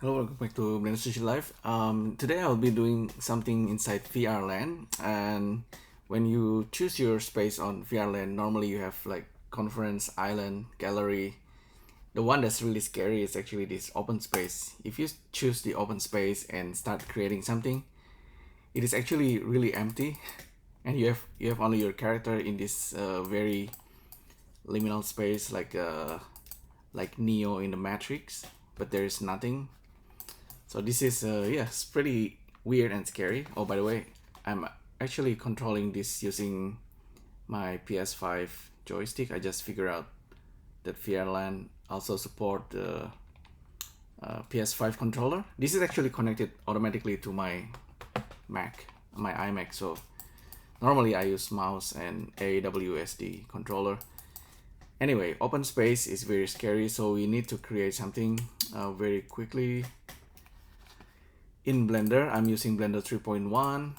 Hello, welcome back to BSLIVE. Today I'll be doing something inside VRLand, and when you choose your space on VRLand, normally you have like conference, island, gallery. The one that's really scary is actually this open space. If you choose the open space and start creating something, it is actually really empty, and you have only your character in this very liminal space, like Neo in the Matrix, but there is nothing. So this is, it's pretty weird and scary. Oh, by the way, I'm actually controlling this using my PS5 joystick. I just figured out that VRLand also support the PS5 controller. This is actually connected automatically to my Mac, my iMac. So normally I use mouse and AWSD controller. Anyway, open space is very scary, so we need to create something very quickly. In Blender, I'm using Blender 3.1.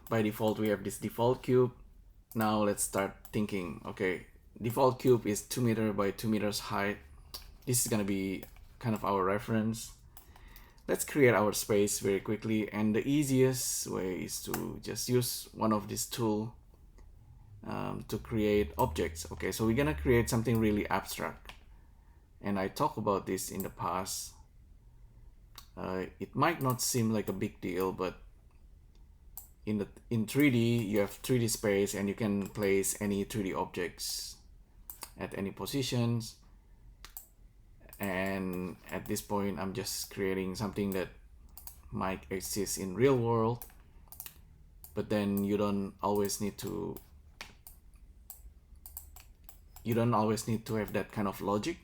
By default, we have this default cube. Now let's start thinking. Okay, default cube is 2 meters by 2 meters height. This is gonna be kind of our reference. Let's create our space very quickly, and the easiest way is to just use one of these tools to create objects. Okay, so we're gonna create something really abstract, and I talked about this in the past. It might not seem like a big deal, but in 3D you have 3D space and you can place any 3D objects at any positions. And at this point I'm just creating something that might exist in real world, but then you don't always need to have that kind of logic.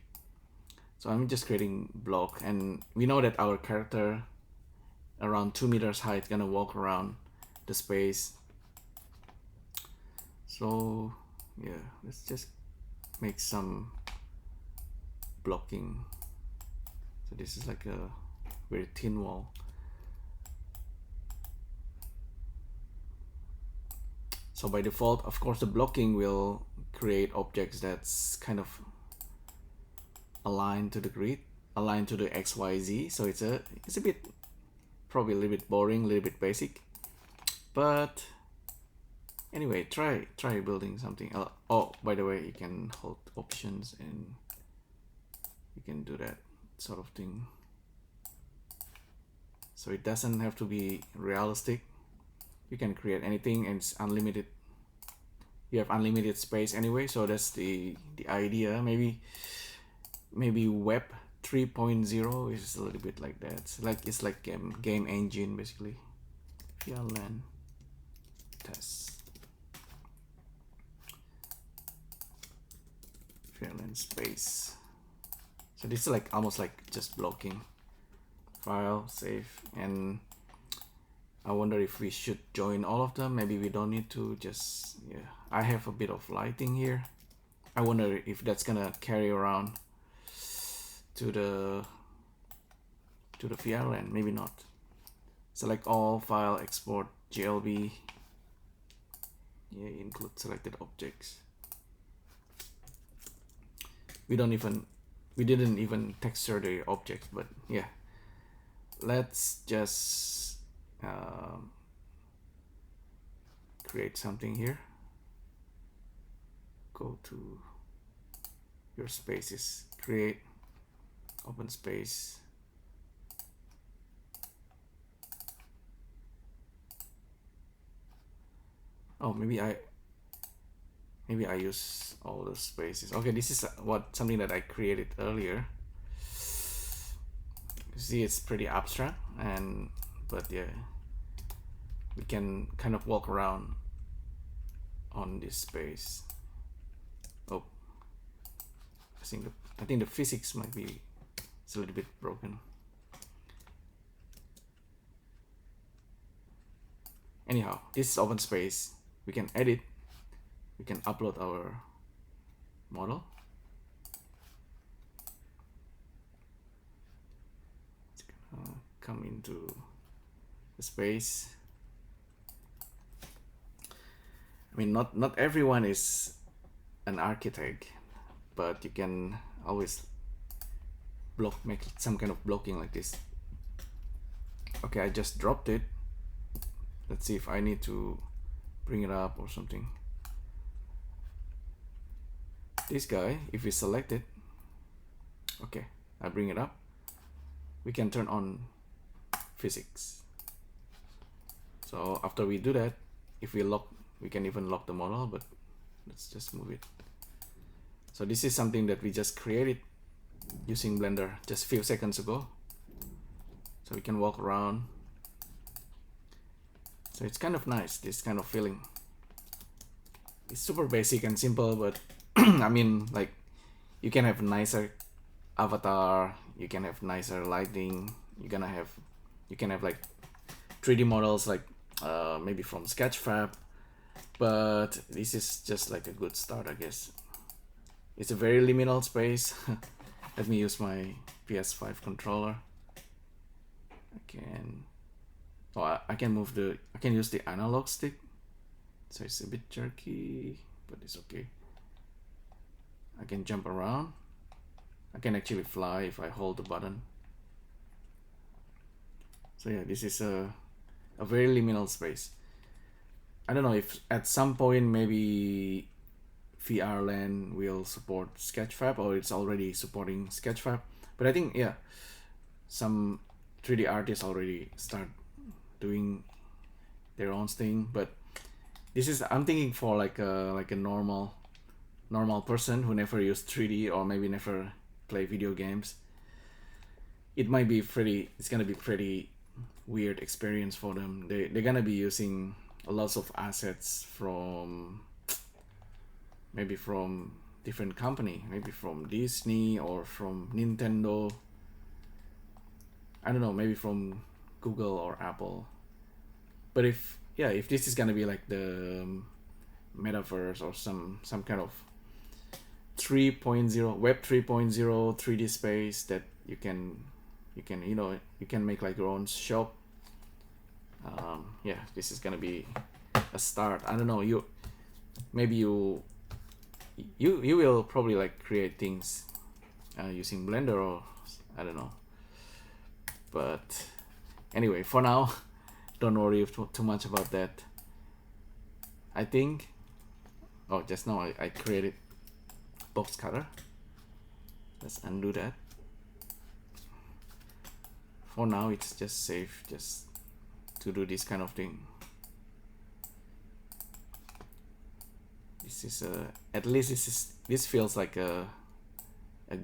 So I'm just creating block, and we know that our character around 2 meters height gonna walk around the space. So yeah, let's just make some blocking. So this is like a very thin wall. So by default, of course, the blocking will create objects that's kind of aligned to the grid, aligned to the XYZ. So it's a bit, probably a little bit boring, a little bit basic, but anyway, try building something. Oh, by the way, you can hold options and you can do that sort of thing. So it doesn't have to be realistic. You can create anything, and it's unlimited. You have unlimited space anyway, so that's the idea. Maybe web 3.0 is a little bit like that. It's like game engine basically. VRLand test. VRLand space. So this is like almost like just blocking. File, save, and I wonder if we should join all of them. Maybe we don't need to. Just, yeah, I have a bit of lighting here. I wonder if that's gonna carry around to the VRLand. Maybe not. Select all, file, export, GLB. Yeah, include selected objects. We didn't even texture the objects, but yeah, let's just create something here. Go to your spaces, create open space. Oh, maybe I use all the spaces. Okay, this is something that I created earlier. You see, it's pretty abstract, but yeah, we can kind of walk around on this space. Oh, I think the physics might be, it's a little bit broken. Anyhow, this is open space. We can edit, we can upload our model. It's gonna come into the space. I mean, not everyone is an architect, but you can always make some kind of blocking like this. Okay, I just dropped it. Let's see if I need to bring it up or something. This guy, if we select it, okay, I bring it up, we can turn on physics. So after we do that, if we lock, we can even lock the model, but let's just move it. So this is something that we just created using Blender just a few seconds ago. So we can walk around. So it's kind of nice, this kind of feeling. It's super basic and simple, but I mean, like, you can have nicer avatar, you can have nicer lighting, you can have like 3D models, like maybe from Sketchfab, but this is just like a good start, I guess. It's a very liminal space. Let me use my PS5 controller. I can move I can use the analog stick, so it's a bit jerky, but it's okay. I can jump around. I can actually fly if I hold the button. So yeah, this is a very liminal space. I don't know if at some point maybe VRLand will support Sketchfab, or it's already supporting Sketchfab, but I think, yeah, some 3D artists already start doing their own thing. But this is, I'm thinking for like a normal person who never used 3D or maybe never play video games. It's gonna be pretty weird experience for them. They're gonna be using lots of assets from maybe from different company, maybe from Disney or from Nintendo. I don't know, maybe from Google or Apple. But if this is gonna be like the metaverse or some kind of 3.0 web 3.0 3D space that you can make like your own shop. Yeah, this is gonna be a start. I don't know, you will probably like create things using Blender, or I don't know. But anyway, for now, don't worry too much about that. I think, just now I created box cutter. Let's undo that. For now, it's just safe just to do this kind of thing. This is at least this feels like a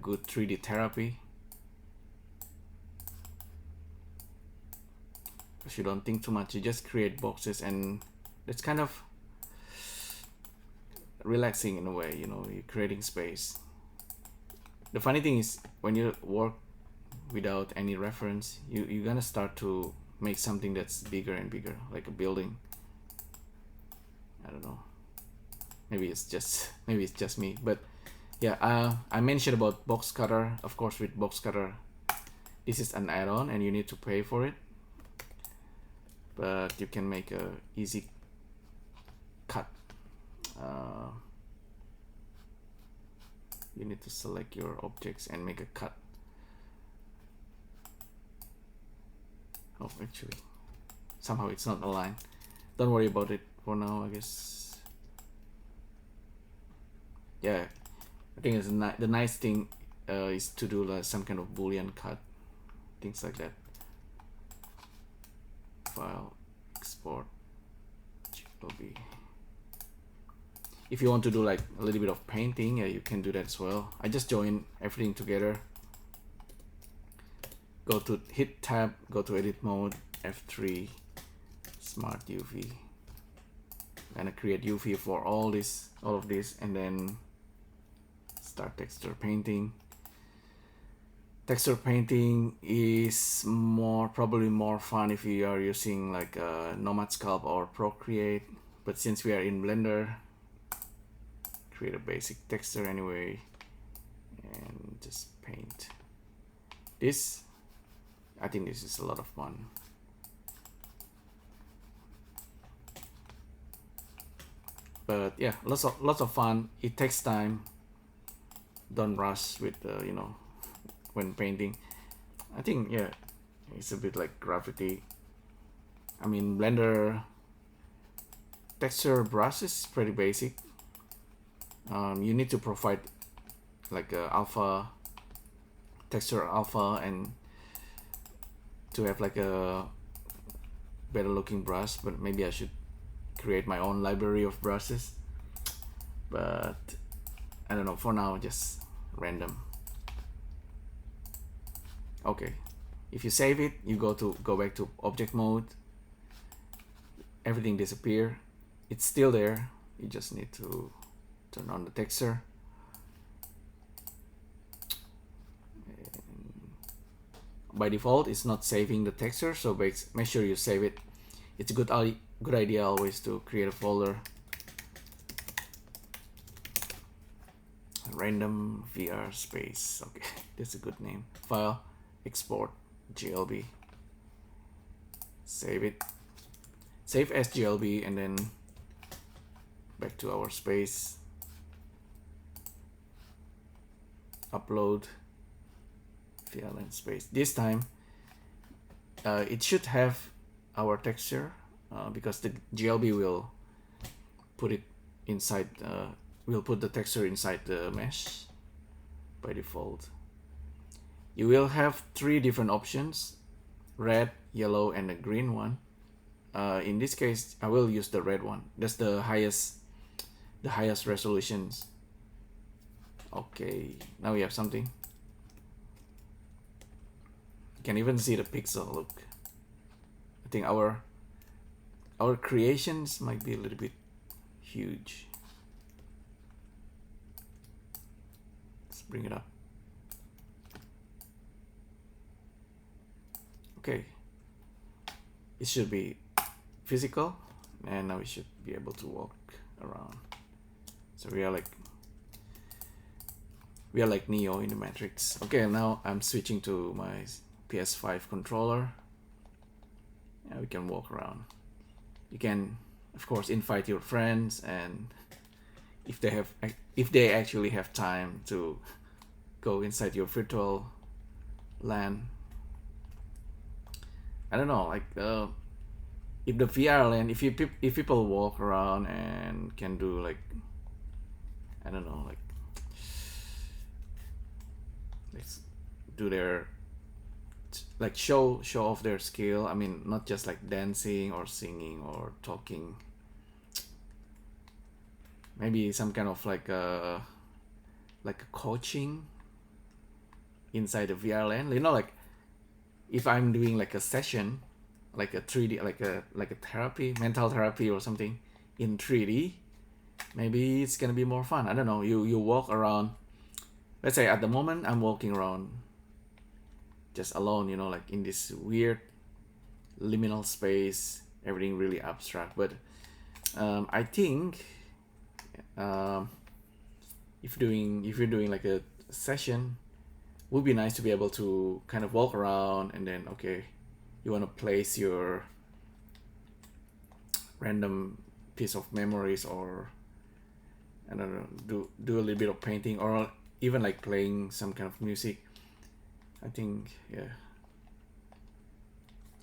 good 3D therapy, because you don't think too much, you just create boxes, and it's kind of relaxing in a way, you're creating space. The funny thing is, when you work without any reference, you're gonna start to make something that's bigger and bigger, like a building. I don't know, maybe it's just me, but yeah, I mentioned about box cutter. Of course, with box cutter, this is an add-on and you need to pay for it, but you can make a easy cut. You need to select your objects and make a cut. Oh, actually, somehow it's not aligned. Don't worry about it for now, I guess. Yeah, I think it's the nice thing is to do like some kind of Boolean cut, things like that. File, export, GLB. If you want to do like a little bit of painting, yeah, you can do that as well. I just join everything together. Go to hit tab, go to edit mode, F3, smart UV, and I create UV for all of this, and then start texture painting. Texture painting is probably more fun if you are using like Nomad Sculpt or Procreate, but since we are in Blender, create a basic texture anyway and just paint this. I think this is a lot of fun. But yeah, lots of fun. It takes time. Don't rush with when painting. I think, yeah, it's a bit like graffiti. I mean, Blender texture brush is pretty basic. You need to provide like a alpha texture alpha and to have like a better looking brush, but maybe I should create my own library of brushes, but I don't know, for now just random. Okay, if you save it, you go back to object mode, everything disappear. It's still there, you just need to turn on the texture. By default, it's not saving the texture, so make sure you save it. It's a good idea always to create a folder. Random VR space. Okay, that's a good name. File, export, GLB. Save it. Save as GLB and then back to our space. Upload. VRLand Space. This time it should have our texture because the GLB will put it inside, will put the texture inside the mesh by default. You will have 3 different options: red, yellow, and a green one. In this case, I will use the red one. That's the highest resolutions. Okay, now we have something. You can even see the pixel. Look, I think our creations might be a little bit huge. Let's bring it up. Okay, it should be physical, and now we should be able to walk around. So we are like Neo in the Matrix. Okay, now I'm switching to my PS5 controller. Yeah, we can walk around. You can, of course, invite your friends, and if they actually have time to go inside your virtual land. I don't know, like if the VRLand, if people walk around and can do like, I don't know, like let's do their like show off their skill. I mean, not just like dancing or singing or talking. Maybe some kind of like a coaching inside the VRLand. You know, like if I'm doing like a session, like a 3D, like a therapy, mental therapy or something in 3D, maybe it's gonna be more fun. I don't know. You walk around. Let's say at the moment I'm walking around just alone, you know, like in this weird liminal space, everything really abstract. But I think if you're doing like a session, it would be nice to be able to kind of walk around, and then okay, you want to place your random piece of memories, or I don't know, do a little bit of painting, or even like playing some kind of music. I think, yeah.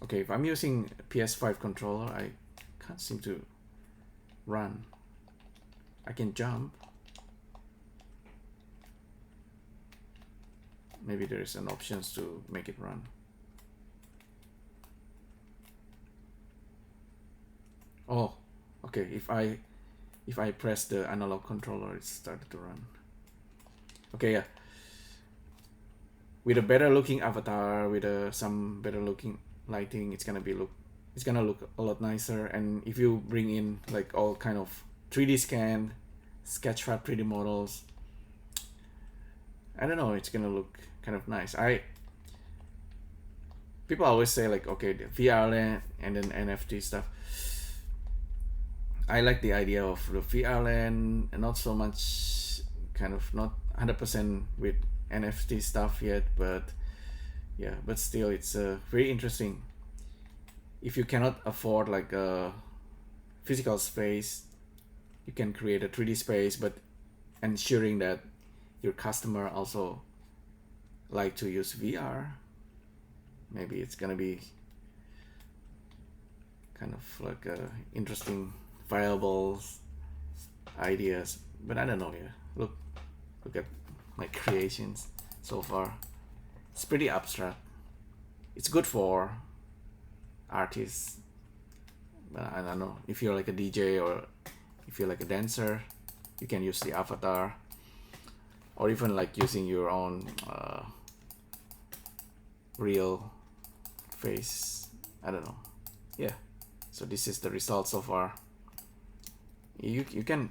Okay, if I'm using PS5 controller, I can't seem to run. I can jump. Maybe there is an options to make it run. Oh, okay. If I press the analog controller, it started to run. Okay, yeah. With a better looking avatar, with some better looking lighting, it's gonna look a lot nicer. And if you bring in like all kind of 3D scan, Sketchfab 3D models, I don't know, it's gonna look kind of nice. People always say like, okay, the VRLand and then NFT stuff. I like the idea of the VRLand and not so much, kind of not 100% with NFT stuff yet, but yeah, but still it's very interesting. If you cannot afford like a physical space, you can create a 3D space, but ensuring that your customer also like to use VR. Maybe it's gonna be kind of like interesting variables, ideas, but I don't know. Yeah, look at my creations so far. It's pretty abstract. It's good for artists, but I don't know, if you're like a DJ or if you're like a dancer, you can use the avatar, or even like using your own real face. I don't know. Yeah, so this is the result so far. You can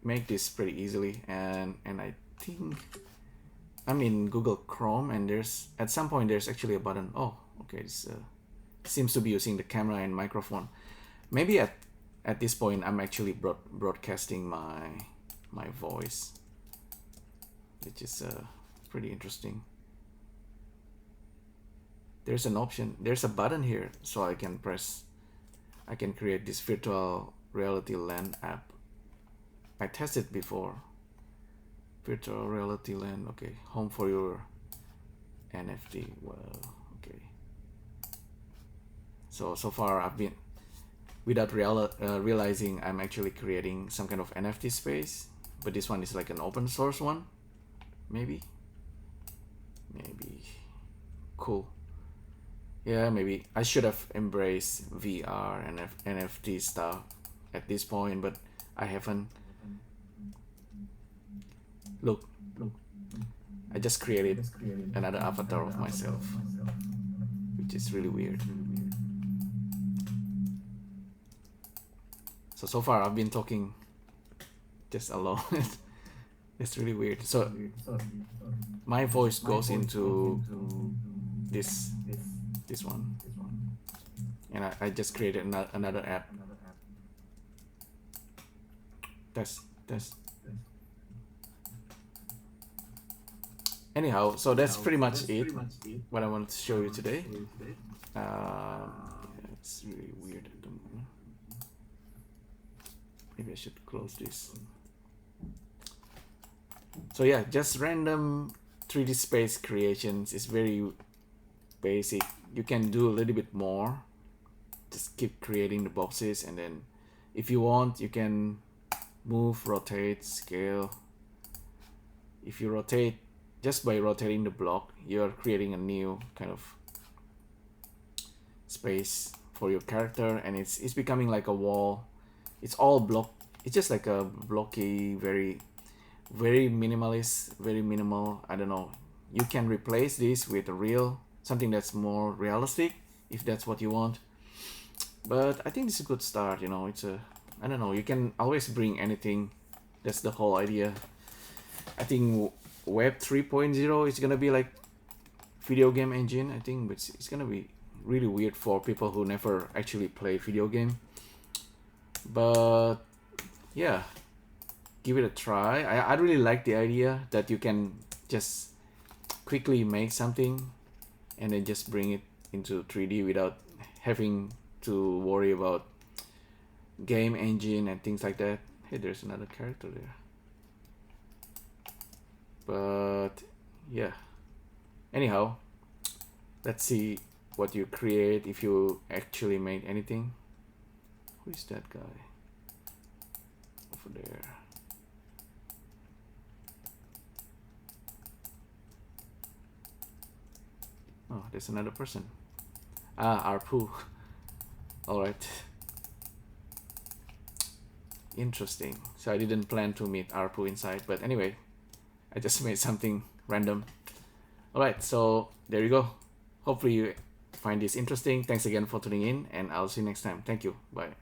make this pretty easily, and I think I'm in Google Chrome, and there's at some point there's actually a button. Oh, okay, this seems to be using the camera and microphone. Maybe at this point I'm actually broadcasting my voice, which is pretty interesting. There's an option, there's a button here, so I can create this virtual reality land app. I tested before. Virtual reality land, okay, home for your NFT. Well, okay. So far I've been, without realizing, I'm actually creating some kind of NFT space, but this one is like an open source one. Maybe cool. Yeah, maybe I should have embraced VR and NFT stuff at this point, but I haven't. Look, I just created another avatar of myself, which is really weird. So far I've been talking just alone. It's really weird. So my voice goes into this one, and I just created another app. Test. Anyhow, so that's pretty much it, what I wanted to show you today. It's really weird at the moment. Maybe I should close this. So yeah, just random 3D space creations is very basic. You can do a little bit more. Just keep creating the boxes, and then if you want, you can move, rotate, scale. If you rotate, just by rotating the block, you're creating a new kind of space for your character, and it's becoming like a wall. It's all block. It's just like a blocky, very minimalist, very minimal. I don't know. You can replace this with a real, something that's more realistic if that's what you want. But I think this is a good start. You know, it's a, I don't know. You can always bring anything. That's the whole idea. I think Web 3.0 is gonna be like video game engine, I think, but it's gonna be really weird for people who never actually play video game. But yeah, give it a try. I really like the idea that you can just quickly make something and then just bring it into 3D without having to worry about game engine and things like that. Hey, there's another character there. But yeah, anyhow, let's see what you create, if you actually made anything. Who is that guy over there? Oh, there's another person. Arpu. All right. Interesting. So I didn't plan to meet Arpu inside, but anyway, I just made something random. Alright, so there you go. Hopefully you find this interesting. Thanks again for tuning in, and I'll see you next time. Thank you. Bye.